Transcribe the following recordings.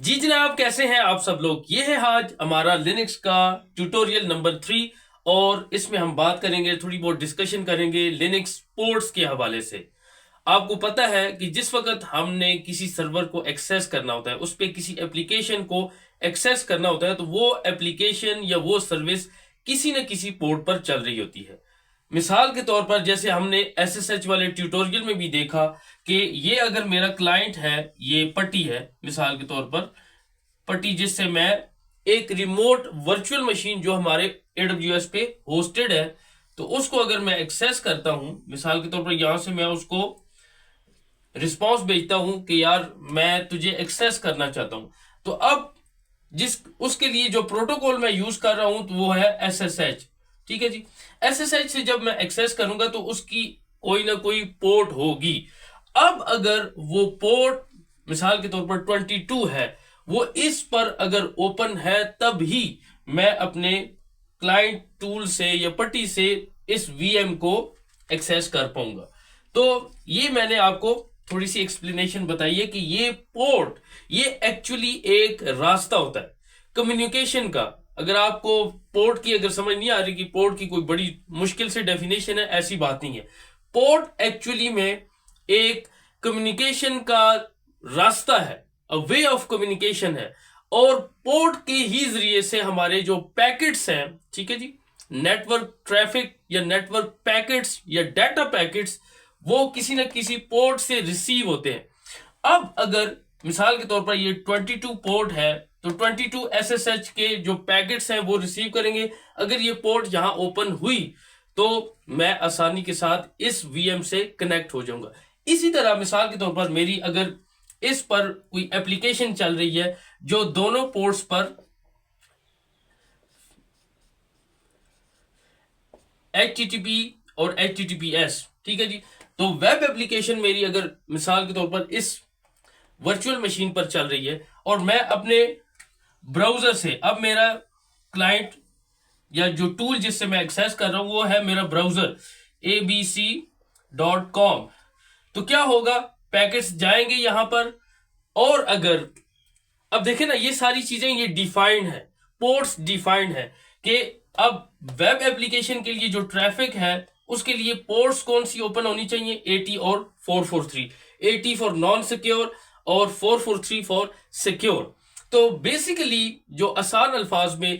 जी जनाब, कैसे हैं आप सब लोग। ये है आज हमारा लिनक्स का ट्यूटोरियल नंबर 3 और इसमें हम बात करेंगे, थोड़ी बहुत डिस्कशन करेंगे लिनक्स पोर्ट्स के हवाले से। आपको पता है कि जिस वक्त हमने किसी सर्वर को एक्सेस करना होता है, उस पर किसी एप्लीकेशन को एक्सेस करना होता है, तो वो एप्लीकेशन या वो सर्विस किसी न किसी पोर्ट पर चल रही होती है। मिसाल के तौर पर जैसे हमने एसएसएच वाले ट्यूटोरियल में भी देखा कि ये अगर मेरा क्लाइंट है, ये पट्टी है मिसाल के तौर पर, पट्टी जिससे मैं एक रिमोट वर्चुअल मशीन जो हमारे AWS पे होस्टेड है, तो उसको अगर मैं एक्सेस करता हूं, मिसाल के तौर पर यहां से मैं उसको रिस्पांस भेजता हूं कि यार मैं तुझे एक्सेस करना चाहता हूं, तो अब जिस उसके लिए जो प्रोटोकॉल मैं यूज कर रहा हूं तो वो है SSH। ठीक है जी। SSH से जब मैं एक्सेस करूंगा तो उसकी कोई ना कोई पोर्ट होगी। अब अगर वो पोर्ट मिसाल के तौर पर 22 है, वो इस पर अगर ओपन है, तब ही मैं अपने क्लाइंट टूल से या पट्टी से इस VM को एक्सेस कर पाऊंगा। तो ये मैंने आपको थोड़ी सी एक्सप्लेनेशन बताई है कि ये पोर्ट, ये एक्चुअली एक रास्ता होता है कम्युनिकेशन का। अगर आपको पोर्ट की अगर समझ नहीं आ रही कि पोर्ट की कोई बड़ी मुश्किल से डेफिनेशन है, ऐसी बात नहीं है। पोर्ट एक्चुअली में एक कम्युनिकेशन का रास्ता है, अ वे ऑफ कम्युनिकेशन है, और पोर्ट के ही जरिए से हमारे जो पैकेट्स हैं, ठीक है जी, नेटवर्क ट्रैफिक या नेटवर्क पैकेट्स या डाटा पैकेट्स, वो किसी न किसी पोर्ट से रिसीव होते हैं। अब अगर मिसाल के तौर पर ये 22 पोर्ट है, तो 22 SSH के जो पैकेट्स हैं वो रिसीव करेंगे। अगर ये पोर्ट यहां ओपन हुई तो मैं आसानी के साथ इस VM से कनेक्ट हो जाऊंगा। इसी तरह मिसाल के तौर पर मेरी अगर इस पर कोई एप्लीकेशन चल रही है जो दोनों पोर्ट्स पर HTTP और HTTPS, ठीक है जी, तो वेब एप्लीकेशन मेरी अगर मिसाल के तौर पर इस वर्चुअल मशीन पर चल रही है और मैं अपने ब्राउजर से, अब मेरा क्लाइंट या जो टूल जिससे मैं एक्सेस कर रहा हूं वो है मेरा ब्राउजर abc.com, तो क्या होगा, पैकेट्स जाएंगे यहां पर। और अगर अब देखें ना, ये सारी चीजें ये डिफाइंड है, पोर्ट्स डिफाइंड है कि अब वेब एप्लीकेशन के लिए जो ट्रैफिक है उसके लिए पोर्ट्स कौन सी ओपन होनी चाहिए, 80 और 443, 80 फॉर नॉन सिक्योर और 443 फॉर सिक्योर। तो बेसिकली जो आसान अल्फाज में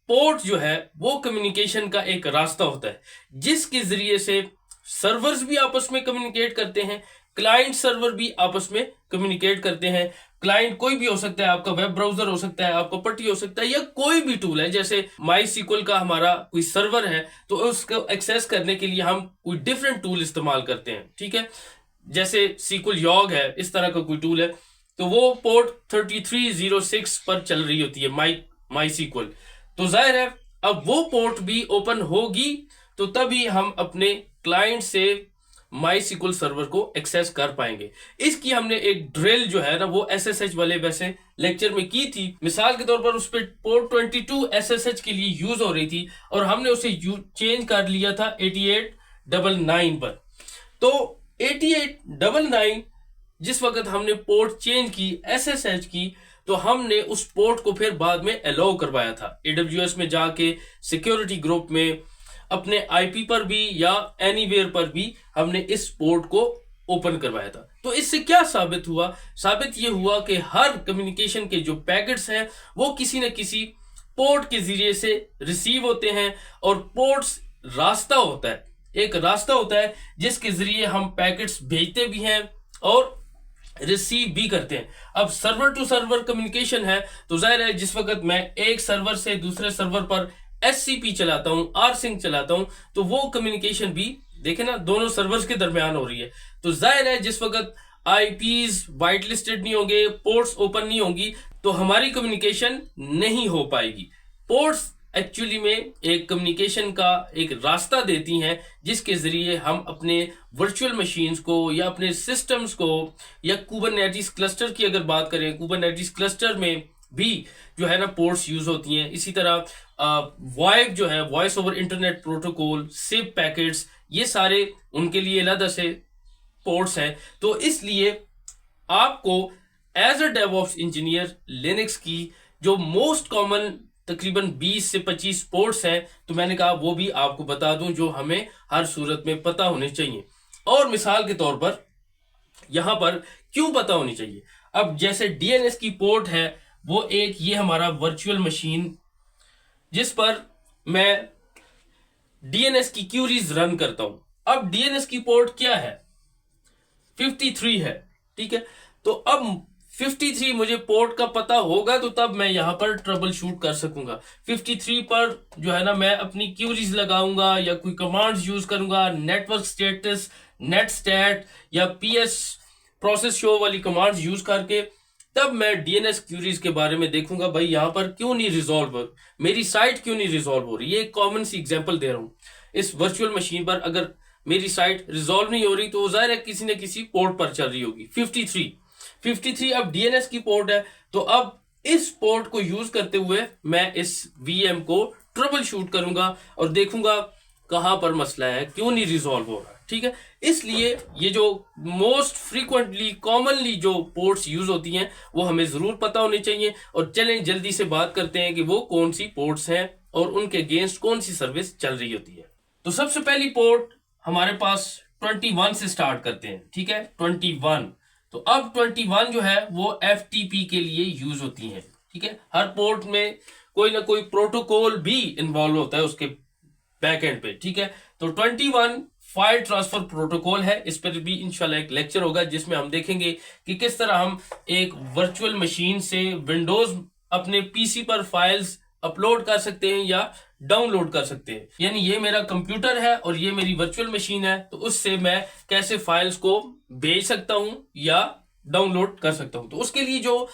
पोर्ट जो है वो कम्युनिकेशन का एक रास्ता होता है जिसके जरिए से सर्वर्स भी आपस में कम्युनिकेट करते हैं, क्लाइंट सर्वर भी आपस में कम्युनिकेट करते हैं। क्लाइंट कोई भी हो सकता है, आपका वेब ब्राउजर हो सकता है, आपका पट्टी हो सकता है, या कोई भी टूल है। जैसे MySQL का हमारा कोई सर्वर है तो उसको एक्सेस करने के लिए हम कोई डिफरेंट टूल इस्तेमाल करते हैं, ठीक है, जैसे SQL Yog है, इस तरह का कोई टूल है, तो वो पोर्ट 3306 पर चल रही होती है MySQL। तो जाहिर है अब वो पोर्ट भी ओपन होगी तो तभी हम अपने क्लाइंट से MySQL सर्वर को एक्सेस कर पाएंगे। इसकी हमने एक ड्रिल जो है ना वो SSH वाले वैसे लेक्चर में की थी। मिसाल के तौर पर उस पर पोर्ट 22 SSH के लिए यूज हो रही थी और हमने उसे चेंज कर लिया था 8899 पर। तो 8899 जिस वक्त हमने पोर्ट चेंज की SSH की, तो हमने उस पोर्ट को फिर बाद में अलाउ करवाया था AWS में जाके, सिक्योरिटी ग्रुप में, अपने IP पर भी या एनीवेयर पर भी हमने इस पोर्ट को ओपन करवाया था। तो इससे क्या साबित हुआ, साबित ये हुआ कि हर कम्युनिकेशन के जो पैकेट्स हैं वो किसी न किसी पोर्ट के जरिए से रिसीव होते हैं, और पोर्ट्स रास्ता होता है, एक रास्ता होता है जिसके जरिए हम पैकेट्स भेजते भी हैं और रिसीव भी करते हैं। अब सर्वर टू सर्वर कम्युनिकेशन है, तो जाहिर है जिस वक्त मैं एक सर्वर से दूसरे सर्वर पर SCP चलाता हूं, rsync चलाता हूं, तो वो कम्युनिकेशन भी देखे ना दोनों सर्वर्स के दरमियान हो रही है। तो जाहिर है जिस वक्त IPs वाइट लिस्टेड नहीं होंगे, पोर्ट्स ओपन नहीं होंगी, तो हमारी कम्युनिकेशन नहीं हो पाएगी। पोर्ट्स एक्चुअली में एक कम्युनिकेशन का एक रास्ता देती हैं जिसके जरिए हम अपने वर्चुअल मशीन्स को या अपने सिस्टम्स को, या कुबरनेटिस क्लस्टर की अगर बात करें, कुबरनेटिस क्लस्टर में भी जो है ना पोर्ट्स यूज होती हैं। इसी तरह वॉइप जो है, voice over internet protocol, SIP packets, ये सारे उनके लिए अलग से पोर्ट्स हैं। तो इसलिए आपको as a DevOps engineer Linux की जो मोस्ट कॉमन तकरीबन 20 से 25 पोर्ट्स हैं, तो मैंने कहा वो भी आपको बता दूं जो हमें हर सूरत में पता होने चाहिए। और मिसाल के तौर पर यहां पर क्यों पता होनी चाहिए, अब जैसे डीएनएस की पोर्ट है, वो एक ये हमारा वर्चुअल मशीन जिस पर मैं डीएनएस की क्यूरीज रन करता हूं। अब डीएनएस की पोर्ट क्या है, 53 है, ठीक है। तो अब 53 मुझे पोर्ट का पता होगा तो तब मैं यहां पर ट्रबल शूट कर सकूंगा। 53 पर जो है ना मैं अपनी क्यूरीज लगाऊंगा या कोई कमांड्स यूज करूंगा, नेटवर्क स्टेटस, नेट स्टैट या पीएस प्रोसेस शो वाली कमांड्स यूज करके तब मैं डीएनएस क्यूरीज के बारे में देखूंगा, भाई यहां पर क्यों नहीं रिजॉल्व, मेरी साइट क्यों नहीं रिजॉल्व हो रही। ये एक कॉमन सी एग्जांपल दे रहा हूं। इस वर्चुअल मशीन पर अगर मेरी साइट रिजॉल्व नहीं हो रही तो जाहिर है किसी न किसी पोर्ट पर चल रही होगी। 53 अब डीएनएस की पोर्ट है, तो अब इस पोर्ट को यूज करते हुए मैं इस वीएम को ट्रबल शूट करूंगा और देखूंगा कहां पर मसला है, क्यों नहीं रिजॉल्व हो रहा, ठीक है। इसलिए ये जो मोस्ट फ्रीक्वेंटली कॉमनली जो पोर्ट्स यूज होती हैं वो हमें जरूर पता होनी चाहिए। और चलें जल्दी से बात करते हैं कि वो कौन सी पोर्ट्स हैं और उनके अगेंस्ट कौन सी सर्विस चल रही होती है। तो सबसे पहली पोर्ट हमारे पास 21 से स्टार्ट करते हैं, ठीक है, 21। तो अब 21 जो है वो एफटीपी के लिए यूज होती है, ठीक है। हर पोर्ट में कोई ना कोई प्रोटोकॉल भी इन्वॉल्व होता है उसके बैकएंड पे, ठीक है। तो 21 फाइल ट्रांसफर प्रोटोकॉल है। इस पर भी इंशाल्लाह एक लेक्चर होगा जिसमें हम देखेंगे कि किस तरह हम एक वर्चुअल मशीन से विंडोज अपने पीसी पर फाइल्स अपलोड कर सकते हैं या डाउनलोड कर सकते हैं। यानी ये मेरा कंप्यूटर है और ये मेरी वर्चुअल मशीन है, तो उससे मैं कैसे फाइल्स को भेज सकता हूं या डाउनलोड कर सकता हूं। तो उसके लिए जो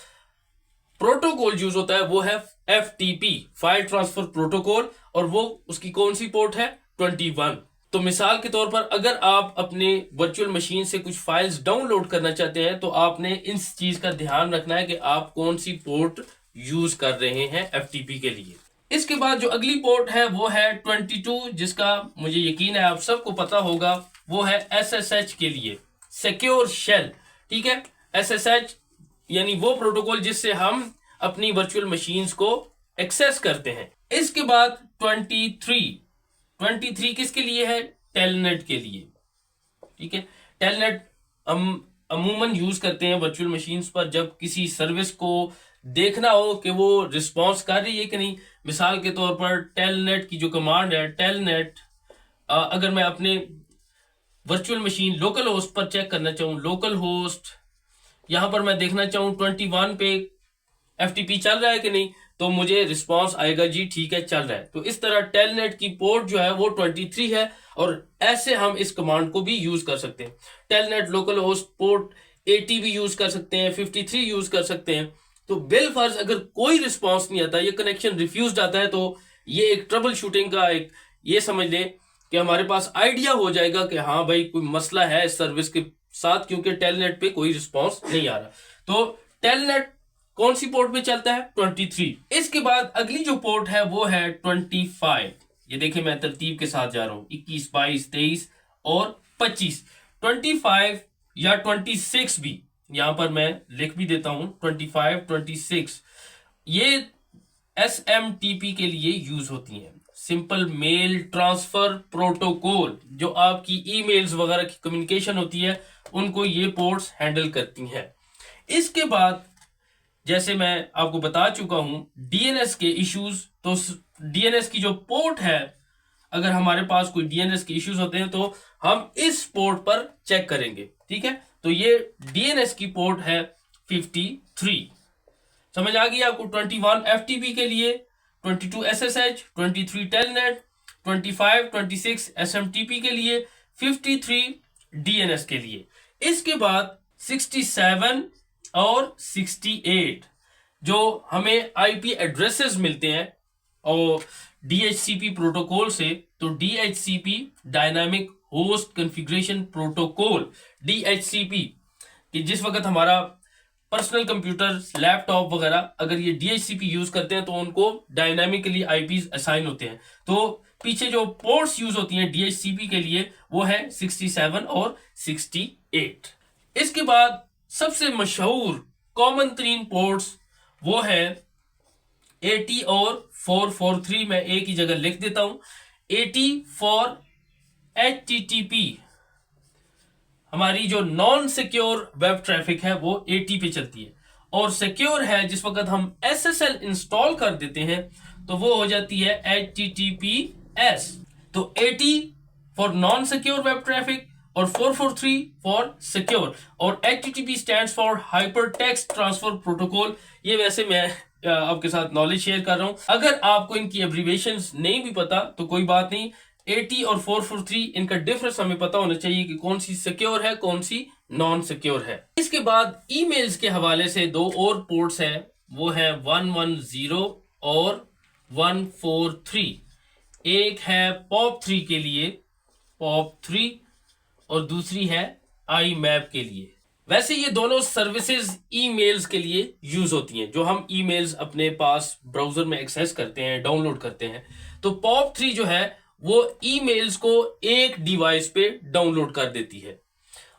प्रोटोकॉल यूज होता है वो है एफटीपी, फाइल ट्रांसफर प्रोटोकॉल, और वो उसकी कौन सी पोर्ट है, 21। तो मिसाल के तौर पर अगर आप अपने वर्चुअल मशीन से कुछ फाइल्स डाउनलोड करना चाहते हैं तो आपने इस चीज का ध्यान रखना है कि आप कौन सी पोर्ट यूज कर रहे हैं एफटीपी के लिए। इसके बाद जो अगली पोर्ट है वो है 22, जिसका मुझे यकीन है आप सबको पता होगा, वो है एसएसएच के लिए, सिक्योर शेल, ठीक है। एसएसएच यानी वो प्रोटोकॉल जिससे हम अपनी वर्चुअल मशीन्स को एक्सेस करते हैं। इसके बाद 23 किसके लिए है, टेलनेट के लिए, ठीक है। टेलनेट हम अमूमन यूज करते हैं वर्चुअल मशीन्स पर जब किसी सर्विस को देखना हो कि वो रिस्पॉन्स कर रही है कि नहीं। मिसाल के तौर पर टेलनेट की जो कमांड है, टेलनेट अगर मैं अपने वर्चुअल मशीन लोकल होस्ट पर चेक करना चाहूँ, लोकल होस्ट यहां पर मैं देखना चाहूँ 21 पे एफटीपी चल रहा है कि नहीं, तो मुझे रिस्पांस आएगा जी ठीक है चल रहा है। तो इस तरह टेलनेट की पोर्ट जो है वो 23 है और ऐसे हम इस कमांड को भी यूज कर सकते हैं। टेलनेट लोकल होस्ट पोर्ट 80 भी यूज कर सकते हैं, 53 यूज कर सकते हैं। तो बिल फर्ज अगर कोई रिस्पांस नहीं आता, ये कनेक्शन रिफ्यूज आता है, तो ये एक ट्रबल शूटिंग का एक ये समझ लें कि हमारे पास आइडिया हो जाएगा कि हाँ भाई कोई मसला है इस सर्विस के साथ, क्योंकि टेलनेट पे कोई रिस्पांस नहीं आ रहा। तो टेलनेट कौन सी पोर्ट पे चलता है, 23। इसके बाद अगली जो पोर्ट है वो है 25। ये देखिए मैं तरतीब के साथ जा रहा हूं, 21, 22, 23 और 25। 25 या 26 भी यहां पर मैं लिख भी देता हूं, 25, 26 ये एसएमटीपी के लिए यूज होती हैं, सिंपल मेल ट्रांसफर प्रोटोकॉल। जो आपकी ईमेल्स वगैरह की कम्युनिकेशन होती है उनको ये पोर्ट्स हैंडल करती हैं। इसके बाद जैसे मैं आपको बता चुका हूं डीएनएस के इश्यूज, तो डीएनएस की जो पोर्ट है, अगर हमारे पास कोई डीएनएस के इश्यूज होते हैं तो हम इस पोर्ट पर चेक करेंगे, ठीक है। तो ये डीएनएस की पोर्ट है 53। समझ आ गई आपको। 21 एफटीपी के लिए, 22 एसएसएच, 23 टेलनेट, 25, 26 एसएमटीपी के लिए, 53 डीएनएस के लिए। इसके बाद 67 और 68 जो हमें आईपी एड्रेसेस मिलते हैं और डीएचसीपी प्रोटोकॉल से, तो DHCP dynamic host configuration protocol, DHCP कि जिस वक्त हमारा पर्सनल कंप्यूटर, लैपटॉप वगैरह अगर ये डीएचसीपी यूज करते हैं तो उनको डायनामिकली आईपीज असाइन होते हैं। तो पीछे जो पोर्ट्स यूज होती हैं डीएचसीपी के लिए वो है 67 और 68। इसके बाद सबसे मशहूर कॉमन 3 पोर्ट्स वो है 80 और 443। मैं एक ही जगह लिख देता हूं। 80 फॉर HTTP, हमारी जो नॉन सिक्योर वेब ट्रैफिक है वो 80 पे चलती है, और सिक्योर है जिस वक्त हम SSL इंस्टॉल कर देते हैं तो वो हो जाती है HTTPS। तो 80 for non secure web traffic और 443 फॉर सिक्योर, और HTTP stands for hyper text transfer protocol. ये वैसे मैं आपके साथ नॉलेज शेयर कर रहा हूं, अगर आपको इनकी एब्रीवेशंस नहीं भी पता तो कोई बात नहीं। 80 और 443 इनका डिफरेंस हमें पता होना चाहिए कि कौन सी सिक्योर है कौन सी नॉन सिक्योर है। इसके बाद ईमेल्स के हवाले से दो और पोर्ट्स हैं, वो है 110 और 143। एक है POP3 के लिए, POP3, और दूसरी है IMAP के लिए। वैसे ये दोनों सर्विसेज ईमेल्स के लिए यूज होती हैं, जो हम ईमेल्स अपने पास ब्राउजर में एक्सेस करते हैं, डाउनलोड करते हैं। तो POP3 जो है वो ईमेल्स को एक डिवाइस पे डाउनलोड कर देती है,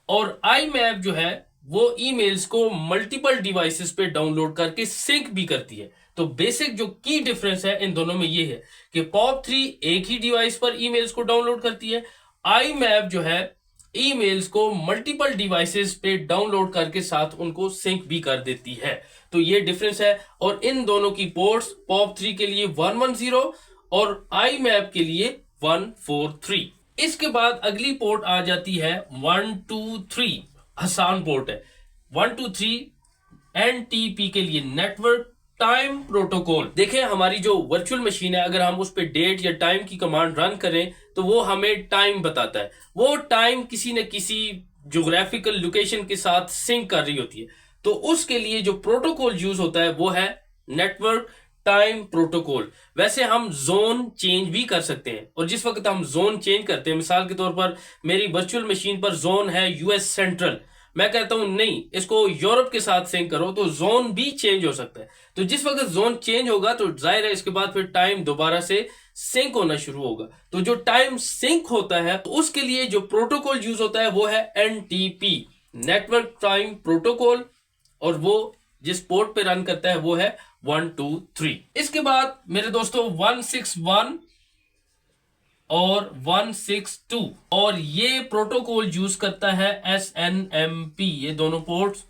और IMAP जो है वो ईमेल्स को मल्टीपल डिवाइसेस पे डाउनलोड करके सिंक भी करती है। तो बेसिक जो की डिफरेंस है इन दोनों में ये है कि POP3 एक ही डिवाइस पर ईमेल्स को डाउनलोड करती है, IMAP जो है ईमेल्स को मल्टीपल डिवाइसेस पे डाउनलोड करके साथ उनको सिंक भी कर देती है। तो ये डिफरेंस है, और इन दोनों की पोर्ट्स POP3 के लिए 110 और IMAP के लिए 143। इसके बाद अगली पोर्ट आ जाती है 123, आसान पोर्ट है। 123 NTP के लिए, नेटवर्क टाइम प्रोटोकॉल। देखें हमारी जो वर्चुअल मशीन है, अगर हम उस पर डेट या टाइम की कमांड रन करें तो वो हमें टाइम बताता है। वो टाइम किसी न किसी ज्योग्राफिकल लोकेशन के साथ सिंक कर रही होती है। तो उसके लिए जो प्रोटोकॉल यूज होता है वो है नेटवर्क टाइम प्रोटोकॉल। वैसे हम जोन चेंज भी कर सकते हैं, और जिस वक्त हम जोन चेंज करते हैं, मिसाल के तौर पर मेरी वर्चुअल मशीन पर जोन है US सेंट्रल, मैं कहता हूं नहीं इसको यूरोप के साथ सिंक करो, तो जोन भी चेंज हो सकता है। तो जिस वक्त जोन चेंज होगा तो जाहिर है इसके बाद फिर टाइम दोबारा से सिंक होना शुरू होगा। तो जो टाइम सिंक होता है तो उसके लिए जो प्रोटोकॉल यूज होता है वो है NTP, नेटवर्क टाइम प्रोटोकॉल, और वो जिस पोर्ट पे रन करता है वो है 123। इसके बाद मेरे दोस्तों 161 और 162, और ये प्रोटोकॉल यूज करता है SNMP। ये दोनों पोर्ट्स,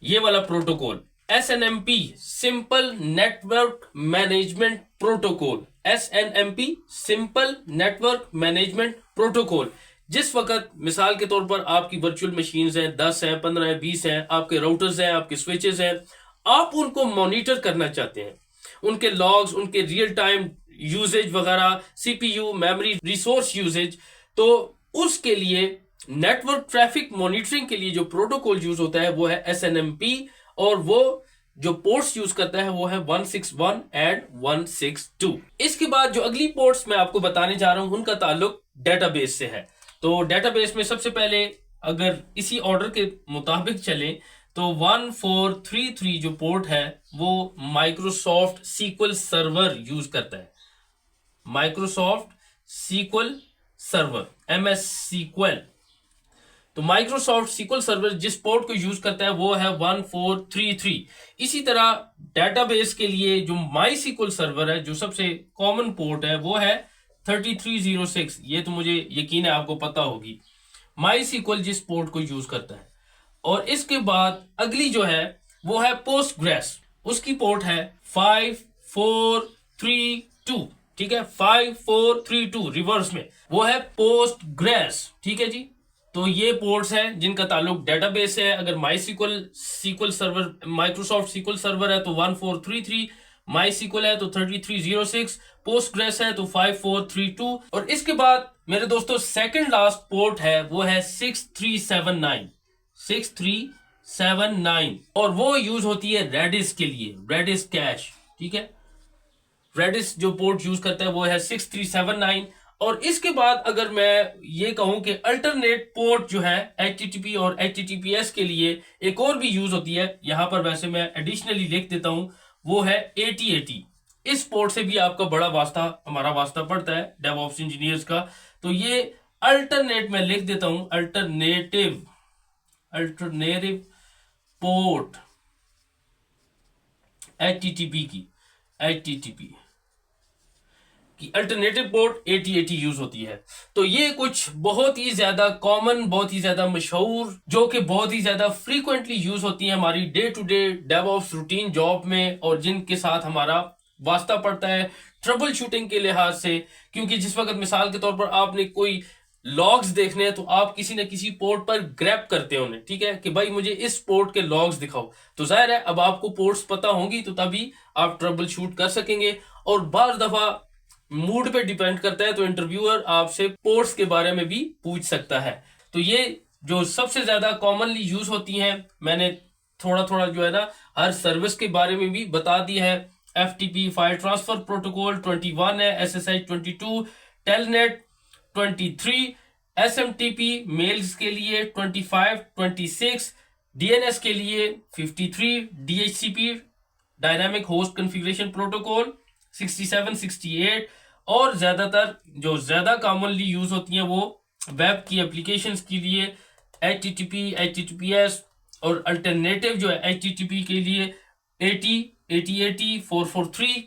ये वाला protocol SNMP, simple network management protocol, SNMP simple network management protocol. जिस वक्त मिसाल के तौर पर आपकी वर्चुअल मशीन्स हैं, 10 हैं, 15 हैं, 20 हैं, आपके राउटर्स हैं, आपके स्विचेस हैं, आप उनको मॉनिटर करना चाहते हैं, उनके लॉग्स, उनके रियल टाइम यूजेज वगैरह, CPU, मेमोरी, रिसोर्स यूजेज, तो उसके लिए नेटवर्क ट्रैफिक मॉनिटरिंग के लिए जो प्रोटोकॉल यूज होता है वो है SNMP, और वो जो पोर्ट्स यूज करता है वो है 161 एंड 162। इसके बाद जो अगली पोर्ट्स मैं आपको बताने जा रहा हूं उनका ताल्लुक डेटाबेस से है। तो डेटाबेस में सबसे पहले अगर इसी ऑर्डर के मुताबिक चलें तो 1433 जो पोर्ट है वो माइक्रोसॉफ्ट SQL सर्वर यूज करता है। Microsoft SQL server, MS SQL। तो माइक्रोसॉफ्ट SQL सर्वर जिस पोर्ट को यूज करता है वो है 1433। इसी तरह डेटाबेस के लिए जो MySQL सर्वर है, जो सबसे कॉमन पोर्ट है वो है 3306। ये तो मुझे यकीन है आपको पता होगी MySQL जिस पोर्ट को यूज करता है। और इसके बाद अगली जो है वो है पोस्टग्रेस, उसकी पोर्ट है 5432। ठीक है, 5432 रिवर्स में वो है पोस्टग्रेस। ठीक है जी, तो ये पोर्ट्स हैं जिनका ताल्लुक डेटाबेस है। अगर SQL server, Microsoft SQL server है तो 1433, MySQL है तो 3306, पोस्टग्रेस है तो 5432। और इसके बाद मेरे दोस्तों सेकंड लास्ट पोर्ट है वो है 6379, और वो यूज होती है रेडिस के लिए, रेडिस कैश। ठीक है, रेडिस जो पोर्ट यूज करता है वो है 6379। और इसके बाद अगर मैं ये कहूं कि अल्टरनेट पोर्ट जो है HTTP और HTTPS के लिए एक और भी यूज होती है, यहां पर वैसे मैं एडिशनली लिख देता हूं, वो है 8080। इस पोर्ट से भी आपका बड़ा वास्ता, हमारा वास्ता पड़ता है डेवऑप्स इंजीनियर्स का। तो ये अल्टरनेट मैं लिख देता हूं, अल्टरनेटिव पोर्ट HTTP की अल्टरनेटिव पोर्ट AT-AT यूज होती है। तो ये कुछ बहुत ही ज्यादा कॉमन, बहुत ही ज्यादा मशहूर, जो कि बहुत ही ज्यादा फ्रीक्वेंटली यूज होती है हमारी day to day DevOps routine job में, और जिनके साथ हमारा वास्ता पड़ता है ट्रबल शूटिंग के लिहाज से। क्योंकि जिस वक्त मिसाल के तौर पर आपने कोई लॉग्स देखने हैं तो आप किसी न किसी पोर्ट पर ग्रैब करते हो उन्हें, ठीक है, कि भाई मुझे इस पोर्ट के लॉग्स दिखाओ। तो जाहिर है अब आपको पोर्ट्स पता होंगी तो तभी आप ट्रबल शूट कर सकेंगे। और बार दफा मूड पे डिपेंड करता है, तो इंटरव्यूअर आपसे पोर्ट्स के बारे में भी पूछ सकता है। तो ये जो सबसे ज्यादा कॉमनली यूज होती हैं, मैंने थोड़ा थोड़ा जो है ना हर सर्विस के बारे में भी बता दिया है। FTP फाइल ट्रांसफर प्रोटोकॉल 21 है, SSH 22, टेलनेट 23, SMTP मेल्स के लिए 25, 26, DNS के लिए 53, DHCP dynamic host configuration protocol 67, 68, और ज्यादातर जो ज्यादा कॉमनली यूज होती हैं वो वेब की एप्लीकेशंस के लिए HTTP, HTTPS, और अल्टरनेटिव जो है HTTP के लिए AT-AT 443,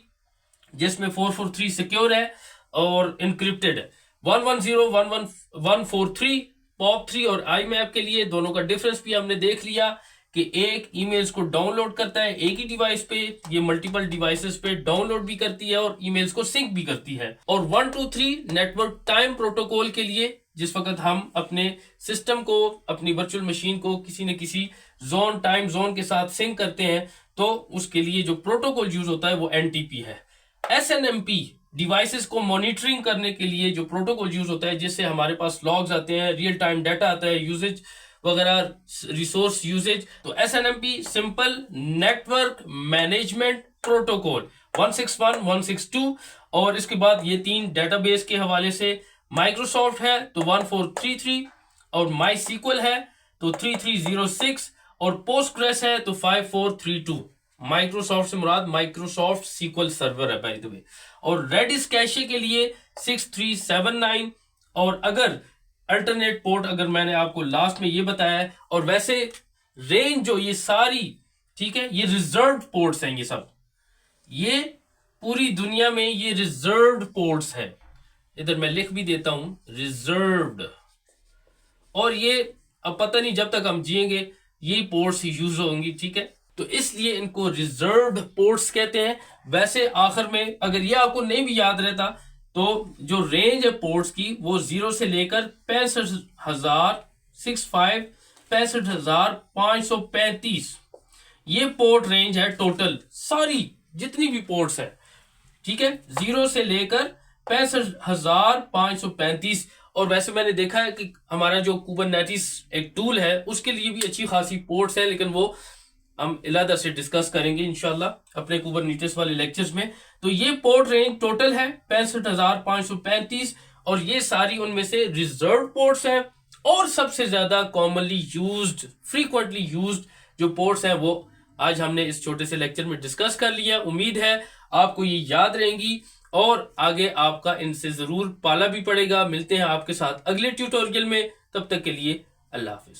जिसमें 443 सिक्योर है और इनक्रिप्टेड है। 110, 143 POP3 और IMAP के लिए दोनों का डिफरेंस भी हमने देख लिया कि एक ईमेल्स को डाउनलोड करता है एक ही डिवाइस पे, ये मल्टीपल डिवाइसेस पे डाउनलोड भी करती है और ईमेल्स को सिंक भी करती है। और 123 नेटवर्क टाइम प्रोटोकॉल के लिए, जिस वक्त हम अपने सिस्टम को, अपनी वर्चुअल मशीन को किसी न किसी जोन, टाइम जोन के साथ सिंक करते हैं, तो उसके लिए जो प्रोटोकॉल यूज होता है वो NTP है। SNMP डिवाइसेस को मॉनिटरिंग करने के लिए जो प्रोटोकॉल यूज होता है, जिससे हमारे पास लॉग्स आते हैं, रियल टाइम डाटा आता है, यूजेज वगैरह, रिसोर्स यूजेज। तो SNMP simple network management protocol 161, 162, और इसके बाद ये 3 डेटाबेस के हवाले से माइक्रोसॉफ्ट है तो 1433, और MySQL है तो 3306, और पोस्टग्रेस है तो 5432। माइक्रोसॉफ्ट से मुराद माइक्रोसॉफ्ट SQL सर्वर है बाय द वे। और रेडिस कैशे के लिए 6379, और अगर अल्टरनेट पोर्ट अगर मैंने आपको लास्ट में ये बताया है। और वैसे रेंज जो ये सारी, ठीक है, ये रिजर्व्ड पोर्ट्स हैं, ये सब, ये पूरी दुनिया में ये रिजर्व्ड पोर्ट्स है। इधर मैं लिख भी देता हूं रिजर्व्ड, और ये अब पता नहीं जब तक हम जिएंगे ये पोर्ट्स ही यूज होंगी, ठीक है, तो इसलिए इनको रिजर्व्ड पोर्ट्स कहते हैं। वैसे आखिर में अगर ये आपको नहीं भी याद रहता तो जो रेंज है पोर्ट्स की वो 0 से लेकर 65,535 ये पोर्ट रेंज है टोटल, सारी जितनी भी पोर्ट्स है, ठीक है, 0 से लेकर 65,535। और वैसे मैंने देखा है कि हमारा जो कुबरनेटिस एक टूल है उसके लिए भी अच्छी खासी पोर्ट्स है, लेकिन वो हम इलादा से डिस्कस करेंगे इंशाल्लाह अपने कुबरनेटिस वाले लेक्चर्स में। तो ये पोर्ट रेंज टोटल है 65,535, और ये सारी उनमें से रिजर्व पोर्ट्स हैं। और सबसे ज्यादा कॉमनली यूज्ड, फ्रीक्वेंटली यूज्ड जो पोर्ट्स हैं वो आज हमने इस छोटे से लेक्चर में डिस्कस कर लिया। उम्मीद है आपको ये याद रहेंगी और आगे आपका इनसे जरूर पाला भी पड़ेगा। मिलते हैं आपके साथ अगले ट्यूटोरियल में, तब तक के लिए अल्लाह हाफिज।